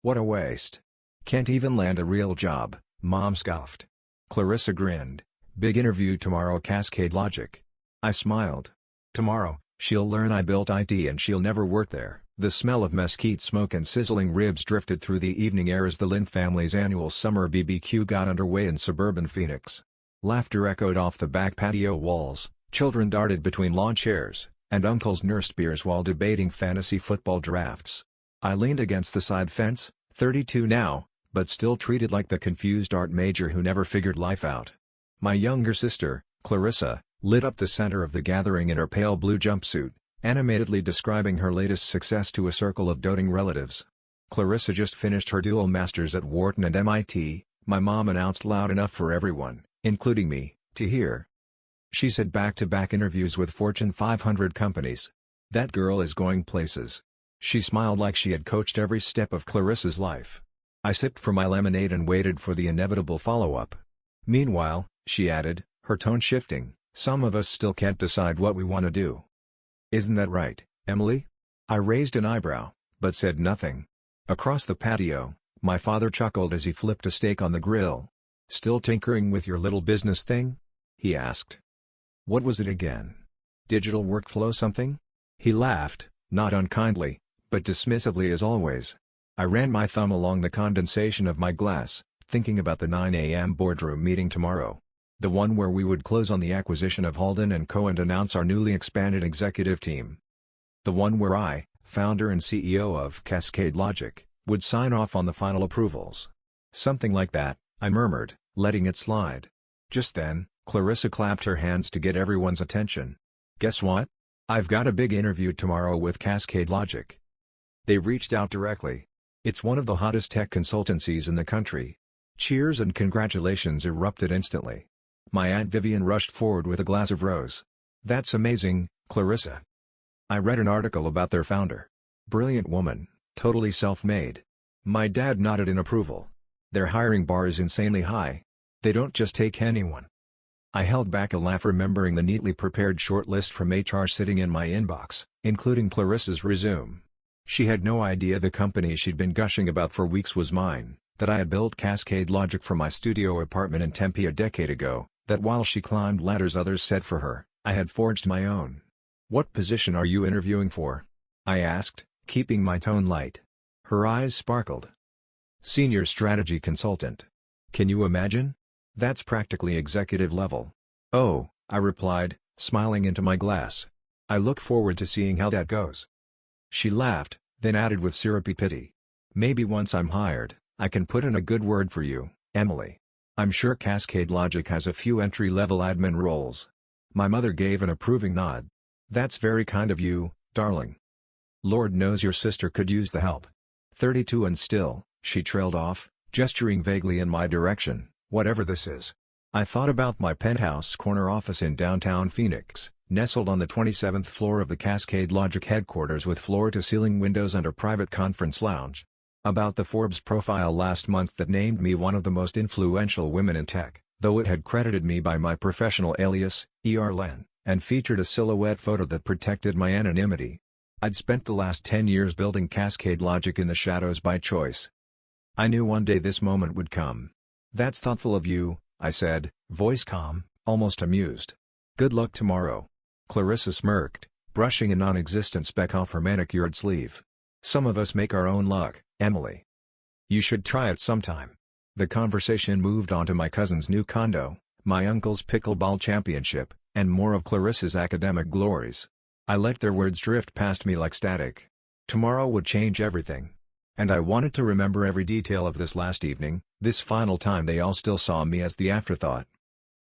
What a waste. Can't even land a real job, Mom scoffed. Clarissa grinned. Big interview tomorrow, Cascade Logic. I smiled. Tomorrow, she'll learn I built IT and she'll never work there. The smell of mesquite smoke and sizzling ribs drifted through the evening air as the Lynn family's annual summer BBQ got underway in suburban Phoenix. Laughter echoed off the back patio walls, children darted between lawn chairs, and uncles nursed beers while debating fantasy football drafts. I leaned against the side fence, 32 now, but still treated like the confused art major who never figured life out. My younger sister, Clarissa, lit up the center of the gathering in her pale blue jumpsuit, animatedly describing her latest success to a circle of doting relatives. Clarissa just finished her dual masters at Wharton and MIT, my mom announced loud enough for everyone, including me, to hear. She's had back-to-back interviews with Fortune 500 companies. That girl is going places. She smiled like she had coached every step of Clarissa's life. I sipped from my lemonade and waited for the inevitable follow-up. Meanwhile, she added, her tone shifting, some of us still can't decide what we want to do. Isn't that right, Emily? I raised an eyebrow, but said nothing. Across the patio, my father chuckled as he flipped a steak on the grill. Still tinkering with your little business thing? He asked. What was it again? Digital workflow something? He laughed, not unkindly, but dismissively as always. I ran my thumb along the condensation of my glass, thinking about the 9 a.m. boardroom meeting tomorrow. The one where we would close on the acquisition of Halden & Co. and announce our newly expanded executive team. The one where I, founder and CEO of Cascade Logic, would sign off on the final approvals. Something like that, I murmured, letting it slide. Just then, Clarissa clapped her hands to get everyone's attention. Guess what? I've got a big interview tomorrow with Cascade Logic. They reached out directly. It's one of the hottest tech consultancies in the country. Cheers and congratulations erupted instantly. My Aunt Vivian rushed forward with a glass of rose. That's amazing, Clarissa. I read an article about their founder. Brilliant woman, totally self-made. My dad nodded in approval. Their hiring bar is insanely high. They don't just take anyone. I held back a laugh remembering the neatly prepared short list from HR sitting in my inbox, including Clarissa's resume. She had no idea the company she'd been gushing about for weeks was mine, that I had built Cascade Logic from my studio apartment in Tempe a decade ago, that while she climbed ladders others set for her, I had forged my own. What position are you interviewing for? I asked, keeping my tone light. Her eyes sparkled. Senior Strategy Consultant. Can you imagine? That's practically executive level. Oh, I replied, smiling into my glass. I look forward to seeing how that goes. She laughed, then added with syrupy pity. Maybe once I'm hired, I can put in a good word for you, Emily. I'm sure Cascade Logic has a few entry-level admin roles. My mother gave an approving nod. That's very kind of you, darling. Lord knows your sister could use the help. 32 and still, she trailed off, gesturing vaguely in my direction, whatever this is. I thought about my penthouse corner office in downtown Phoenix, nestled on the 27th floor of the Cascade Logic headquarters with floor-to-ceiling windows and a private conference lounge. About the Forbes profile last month that named me one of the most influential women in tech, though it had credited me by my professional alias, Len, and featured a silhouette photo that protected my anonymity. I'd spent the last 10 years building Cascade Logic in the shadows by choice. I knew one day this moment would come. That's thoughtful of you, I said, voice calm, almost amused. Good luck tomorrow. Clarissa smirked, brushing a non-existent speck off her manicured sleeve. Some of us make our own luck, Emily. You should try it sometime. The conversation moved on to my cousin's new condo, my uncle's pickleball championship, and more of Clarissa's academic glories. I let their words drift past me like static. Tomorrow would change everything. And I wanted to remember every detail of this last evening, this final time they all still saw me as the afterthought.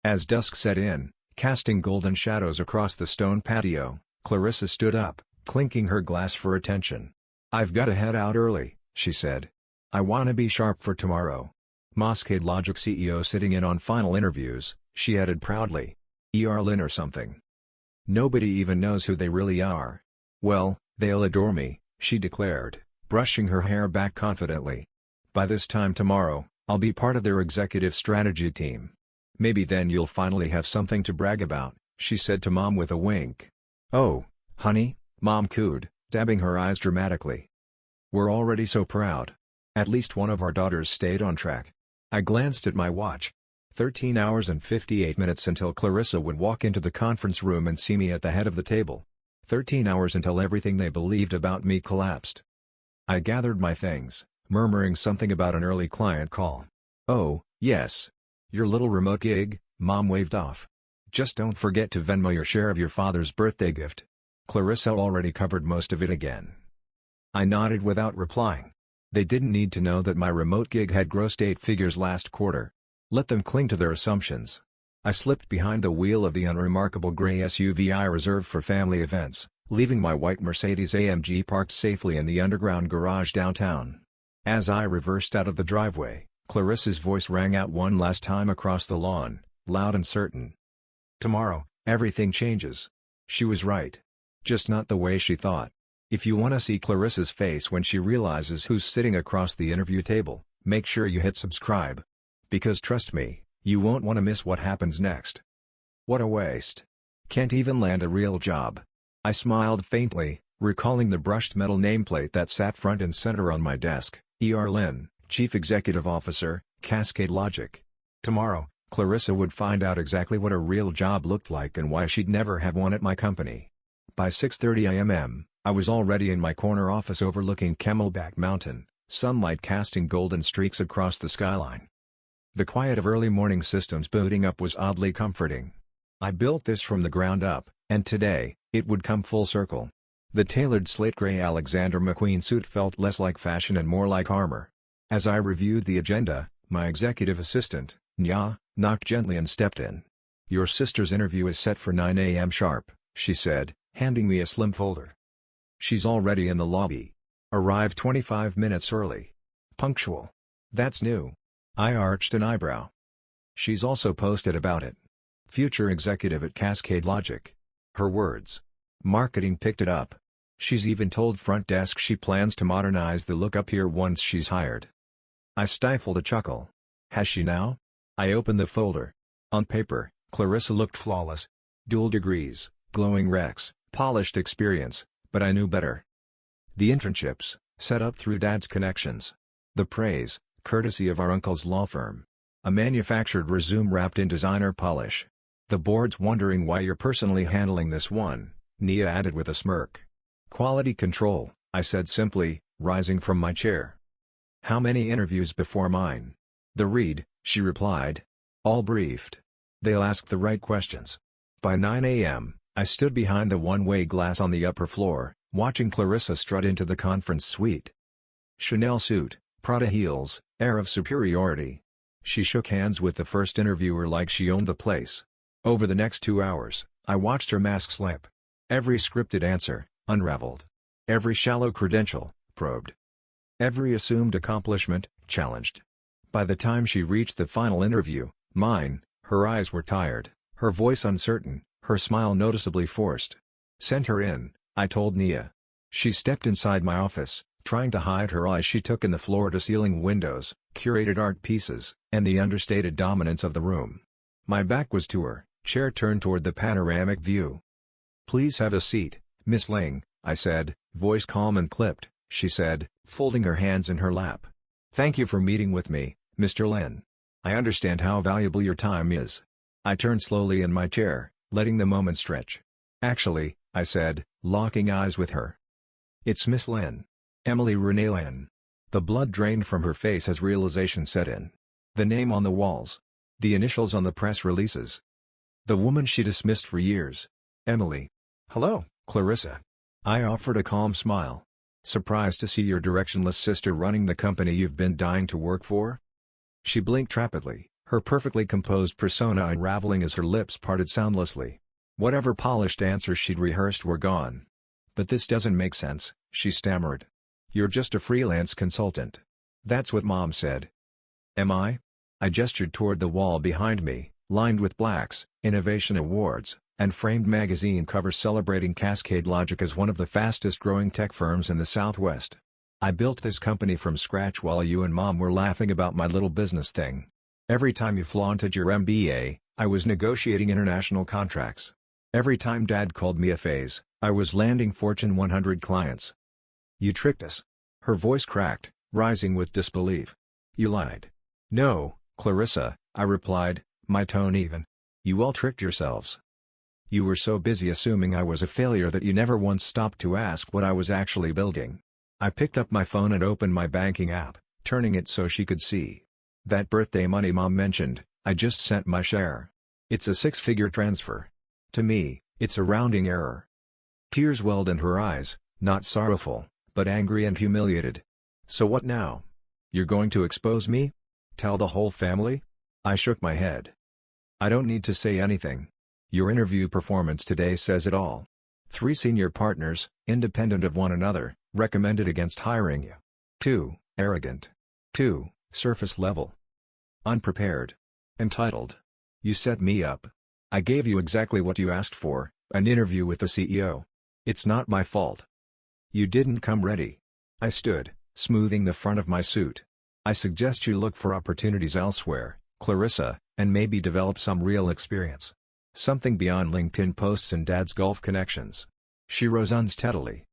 As dusk set in, casting golden shadows across the stone patio, Clarissa stood up, clinking her glass for attention. I've got to head out early, she said. I want to be sharp for tomorrow. Cascade Logic CEO sitting in on final interviews, she added proudly. Lynn or something. Nobody even knows who they really are. Well, they'll adore me, she declared, brushing her hair back confidently. By this time tomorrow, I'll be part of their executive strategy team. Maybe then you'll finally have something to brag about, she said to Mom with a wink. Oh, honey, Mom cooed, dabbing her eyes dramatically. We're already so proud. At least one of our daughters stayed on track. I glanced at my watch. 13 hours and 58 minutes until Clarissa would walk into the conference room and see me at the head of the table. 13 hours until everything they believed about me collapsed. I gathered my things, murmuring something about an early client call. "Oh, yes. Your little remote gig," Mom waved off. "Just don't forget to Venmo your share of your father's birthday gift." Clarissa already covered most of it again. I nodded without replying. They didn't need to know that my remote gig had grossed 8 figures last quarter. Let them cling to their assumptions. I slipped behind the wheel of the unremarkable gray SUV I reserved for family events, leaving my white Mercedes-AMG parked safely in the underground garage downtown. As I reversed out of the driveway, Clarissa's voice rang out one last time across the lawn, loud and certain. "Tomorrow, everything changes." She was right. Just not the way she thought. If you want to see Clarissa's face when she realizes who's sitting across the interview table, make sure you hit subscribe. Because trust me, you won't want to miss what happens next. What a waste. Can't even land a real job. I smiled faintly, recalling the brushed metal nameplate that sat front and center on my desk, E.R. Lynn, Chief Executive Officer, Cascade Logic. Tomorrow, Clarissa would find out exactly what a real job looked like and why she'd never have one at my company. By 6:30 a.m., I was already in my corner office overlooking Camelback Mountain, sunlight casting golden streaks across the skyline. The quiet of early morning systems booting up was oddly comforting. I built this from the ground up, and today, it would come full circle. The tailored slate gray Alexander McQueen suit felt less like fashion and more like armor. As I reviewed the agenda, my executive assistant, Nya, knocked gently and stepped in. "Your sister's interview is set for 9 a.m. sharp," she said, handing me a slim folder. "She's already in the lobby. Arrived 25 minutes early. Punctual. That's new." I arched an eyebrow. "She's also posted about it. Future executive at Cascade Logic." Her words. Marketing picked it up. "She's even told front desk she plans to modernize the look up here once she's hired." I stifled a chuckle. Has she now? I opened the folder. On paper, Clarissa looked flawless. Dual degrees, glowing recs, polished experience, but I knew better. The internships, set up through Dad's connections. The praise, courtesy of our uncle's law firm. A manufactured resume wrapped in designer polish. "The board's wondering why you're personally handling this one," Nia added with a smirk. "Quality control," I said simply, rising from my chair. "How many interviews before mine?" "The read," she replied. "All briefed. They'll ask the right questions." By 9 a.m., I stood behind the one-way glass on the upper floor, watching Clarissa strut into the conference suite. Chanel suit, Prada heels, air of superiority. She shook hands with the first interviewer like she owned the place. Over the next 2 hours, I watched her mask slip. Every scripted answer, unraveled. Every shallow credential, probed. Every assumed accomplishment, challenged. By the time she reached the final interview, mine, her eyes were tired, her voice uncertain, her smile noticeably forced. "Send her in," I told Nia. She stepped inside my office, trying to hide her eyes she took in the floor-to-ceiling windows, curated art pieces, and the understated dominance of the room. My back was to her, chair turned toward the panoramic view. "Please have a seat, Miss Ling," I said, voice calm and clipped. She said, folding her hands in her lap. "Thank you for meeting with me, Mr. Lin. I understand how valuable your time is." I turned slowly in my chair, letting the moment stretch. "Actually," I said, locking eyes with her. "It's Miss Lin. Emily Renee Lin." The blood drained from her face as realization set in. The name on the walls. The initials on the press releases. The woman she dismissed for years. Emily. "Hello, Clarissa." I offered a calm smile. "Surprised to see your directionless sister running the company you've been dying to work for?" She blinked rapidly, her perfectly composed persona unraveling as her lips parted soundlessly. Whatever polished answers she'd rehearsed were gone. "But this doesn't make sense," she stammered. "You're just a freelance consultant." "That's what Mom said." "Am I?" I gestured toward the wall behind me, lined with plaques, innovation awards, and framed magazine covers celebrating Cascade Logic as one of the fastest-growing tech firms in the Southwest. "I built this company from scratch while you and Mom were laughing about my little business thing. Every time you flaunted your MBA, I was negotiating international contracts. Every time Dad called me a phase, I was landing Fortune 100 clients. You tricked us." Her voice cracked, rising with disbelief. "You lied." "No, Clarissa," I replied, my tone even. "You all tricked yourselves. You were so busy assuming I was a failure that you never once stopped to ask what I was actually building." I picked up my phone and opened my banking app, turning it so she could see. "That birthday money Mom mentioned, I just sent my share. It's a six-figure transfer. To me, it's a rounding error." Tears welled in her eyes, not sorrowful, but angry and humiliated. "So what now? You're going to expose me? Tell the whole family?" I shook my head. "I don't need to say anything. Your interview performance today says it all. 3 senior partners, independent of one another, recommended against hiring you. 2, arrogant. 2, surface level. Unprepared. Entitled. You set me up. I gave you exactly what you asked for, an interview with the CEO. It's not my fault. You didn't come ready." I stood, smoothing the front of my suit. "I suggest you look for opportunities elsewhere, Clarissa, and maybe develop some real experience. Something beyond LinkedIn posts and Dad's golf connections." She rose unsteadily.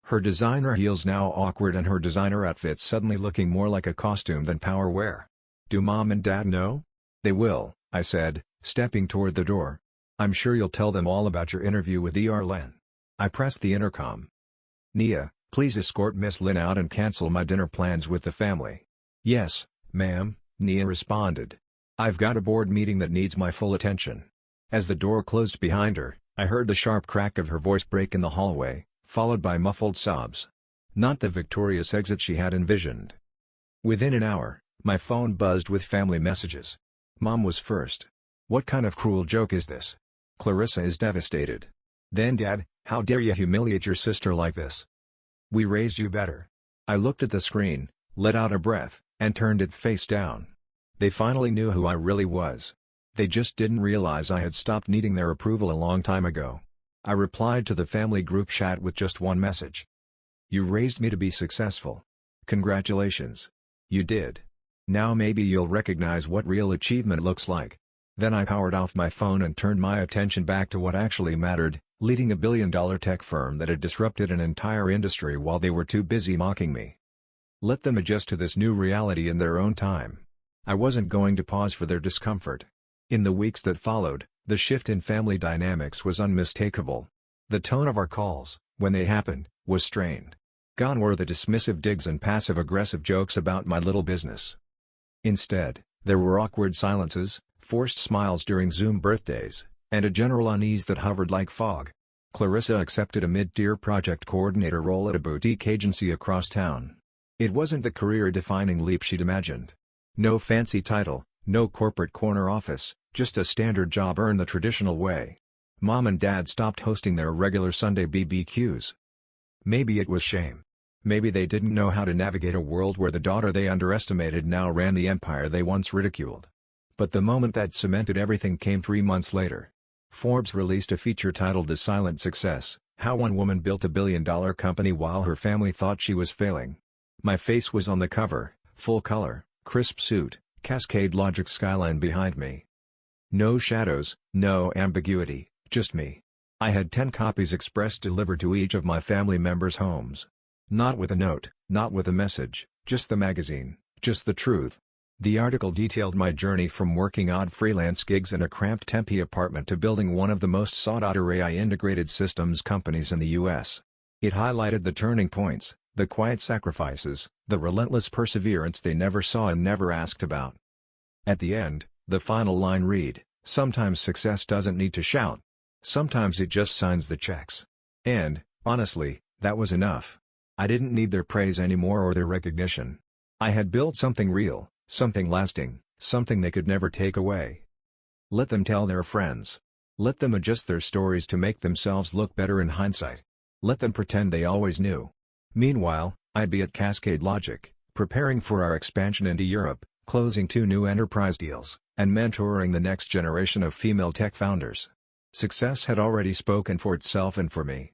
Her designer heels now awkward and her designer outfit suddenly looking more like a costume than power wear. "Do Mom and Dad know?" "They will," I said, stepping toward the door. "I'm sure you'll tell them all about your interview with Len." I pressed the intercom. "Nia, please escort Miss Lynn out and cancel my dinner plans with the family." "Yes, ma'am," Nia responded. "I've got a board meeting that needs my full attention." As the door closed behind her, I heard the sharp crack of her voice break in the hallway, followed by muffled sobs. Not the victorious exit she had envisioned. Within an hour, my phone buzzed with family messages. Mom was first. "What kind of cruel joke is this? Clarissa is devastated." Then Dad, "How dare you humiliate your sister like this? We raised you better." I looked at the screen, let out a breath, and turned it face down. They finally knew who I really was. They just didn't realize I had stopped needing their approval a long time ago. I replied to the family group chat with just one message. "You raised me to be successful. Congratulations. You did. Now maybe you'll recognize what real achievement looks like." Then I powered off my phone and turned my attention back to what actually mattered, leading a billion-dollar tech firm that had disrupted an entire industry while they were too busy mocking me. Let them adjust to this new reality in their own time. I wasn't going to pause for their discomfort. In the weeks that followed, the shift in family dynamics was unmistakable. The tone of our calls, when they happened, was strained. Gone were the dismissive digs and passive-aggressive jokes about my little business. Instead, there were awkward silences, forced smiles during Zoom birthdays, and a general unease that hovered like fog. Clarissa accepted a mid-tier project coordinator role at a boutique agency across town. It wasn't the career-defining leap she'd imagined. No fancy title, no corporate corner office, just a standard job earned the traditional way. Mom and Dad stopped hosting their regular Sunday BBQs. Maybe it was shame. Maybe they didn't know how to navigate a world where the daughter they underestimated now ran the empire they once ridiculed. But the moment that cemented everything came 3 months later. Forbes released a feature titled "The Silent Success: How One Woman Built a Billion-Dollar Company While Her Family Thought She Was Failing." My face was on the cover, full color, crisp suit, Cascade Logic skyline behind me. No shadows, no ambiguity, just me. I had 10 copies express delivered to each of my family members' homes. Not with a note, not with a message, just the magazine, just the truth. The article detailed my journey from working odd freelance gigs in a cramped Tempe apartment to building one of the most sought-after AI-integrated systems companies in the U.S. It highlighted the turning points, the quiet sacrifices, the relentless perseverance they never saw and never asked about. At the end, the final line read, "Sometimes success doesn't need to shout. Sometimes it just signs the checks." And, honestly, that was enough. I didn't need their praise anymore or their recognition. I had built something real, something lasting, something they could never take away. Let them tell their friends. Let them adjust their stories to make themselves look better in hindsight. Let them pretend they always knew. Meanwhile, I'd be at Cascade Logic, preparing for our expansion into Europe, closing 2 new enterprise deals, and mentoring the next generation of female tech founders. Success had already spoken for itself and for me.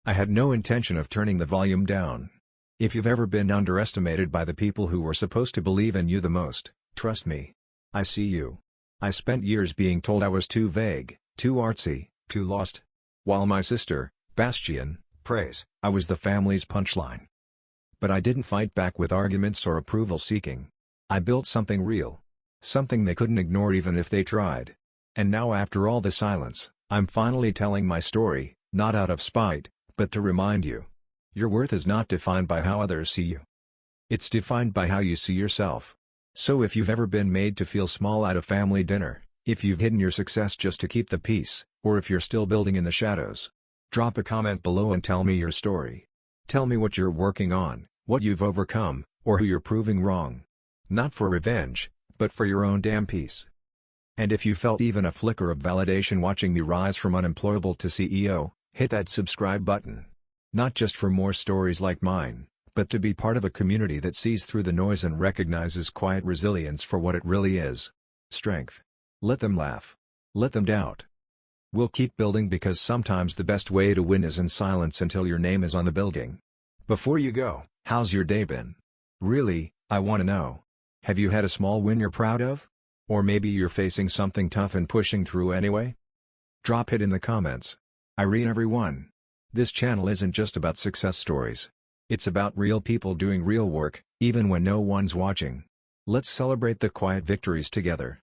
I had no intention of turning the volume down. If you've ever been underestimated by the people who were supposed to believe in you the most, trust me. I see you. I spent years being told I was too vague, too artsy, too lost. While my sister, Bastian, praise, I was the family's punchline. But I didn't fight back with arguments or approval seeking. I built something real. Something they couldn't ignore even if they tried. And now after all the silence, I'm finally telling my story, not out of spite, but to remind you. Your worth is not defined by how others see you. It's defined by how you see yourself. So if you've ever been made to feel small at a family dinner, if you've hidden your success just to keep the peace, or if you're still building in the shadows, drop a comment below and tell me your story. Tell me what you're working on, what you've overcome, or who you're proving wrong. Not for revenge, but for your own damn peace. And if you felt even a flicker of validation watching me rise from unemployable to CEO, hit that subscribe button. Not just for more stories like mine, but to be part of a community that sees through the noise and recognizes quiet resilience for what it really is. Strength. Let them laugh. Let them doubt. We'll keep building because sometimes the best way to win is in silence until your name is on the building. Before you go, how's your day been? Really, I want to know. Have you had a small win you're proud of? Or maybe you're facing something tough and pushing through anyway? Drop it in the comments. I read everyone. This channel isn't just about success stories. It's about real people doing real work, even when no one's watching. Let's celebrate the quiet victories together.